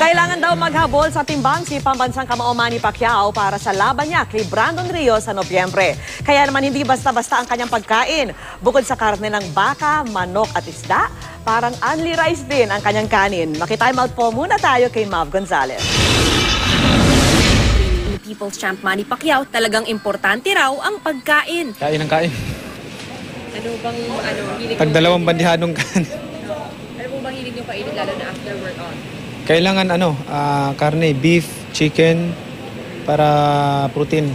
Kailangan daw maghabol sa timbang si pambansang kamao Manny Pacquiao para sa laban niya kay Brandon Rio sa Nobyembre. Kaya naman hindi basta-basta ang kanyang pagkain. Bukod sa karne ng baka, manok at isda, parang only rice din ang kanyang kanin. Makitime out po muna tayo kay Mav Gonzalez. People's Champ Manny Pacquiao, talagang importante raw ang pagkain. Kain ng kain. Ano bang hilig Tagdalawang bandihadong kanin. Ano po bang hilig nyo kainin lalo na after workout? Kailangan karne, beef, chicken, para protein.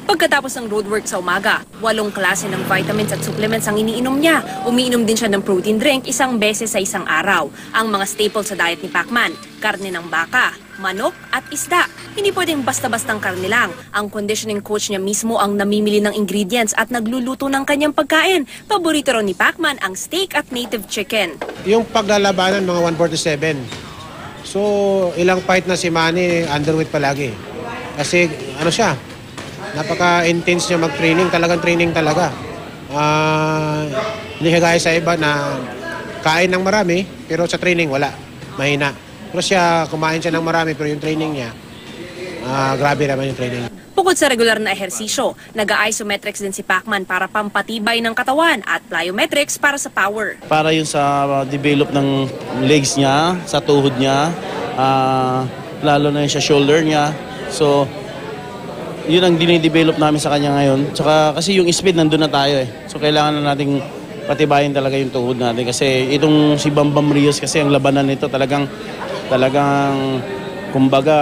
Pagkatapos ng roadwork sa umaga, 8 klase ng vitamins at supplements ang iniinom niya. Umiinom din siya ng protein drink 1 beses sa isang araw. Ang mga staples sa diet ni Pacman, karne ng baka, manok at isda. Hindi pwedeng basta-bastang karne lang. Ang conditioning coach niya mismo ang namimili ng ingredients at nagluluto ng kanyang pagkain. Paborito raw ni Pacman ang steak at native chicken. Yung paglalabanan, mga 147. So, ilang fight na si Manny, underweight palagi. Kasi, napaka-intense niya mag-training. Talagang training talaga. Hindi kagaya sa iba na kain ng marami, pero sa training wala. Mahina. Pero kumain siya ng marami, pero yung training niya, grabe naman yung training. Bukod sa regular na ehersisyo, nag-isometrics din si Pacman para pampatibay ng katawan at plyometrics para sa power. Para yun sa develop ng legs niya, sa tuhod niya, lalo na yun sa shoulder niya. So, yun ang dinidevelop namin sa kanya ngayon. Tsaka kasi yung speed nandun na tayo eh. So, kailangan na nating patibayin talaga yung tuhod natin. Kasi itong si Bambam Rios kasi ang labanan nito talagang kumbaga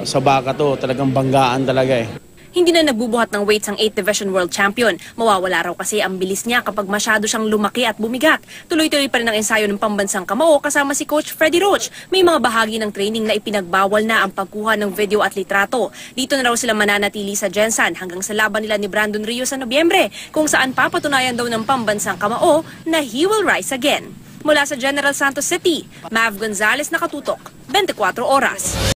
sa baka to, talagang banggaan talaga eh. Hindi na nagbubuhat ng weights ang 8th Division World Champion. Mawawala raw kasi ang bilis niya kapag masyado siyang lumaki at bumigat. Tuloy-tuloy pa rin ang ensayo ng pambansang kamao kasama si Coach Freddie Roach. May mga bahagi ng training na ipinagbawal na ang pagkuha ng video at litrato. Dito na raw sila mananatili sa Jensan hanggang sa laban nila ni Brandon Rio sa Nobyembre, kung saan papatunayan daw ng pambansang kamao na he will rise again. Mula sa General Santos City, Mav Gonzalez, nakatutok, 24 oras.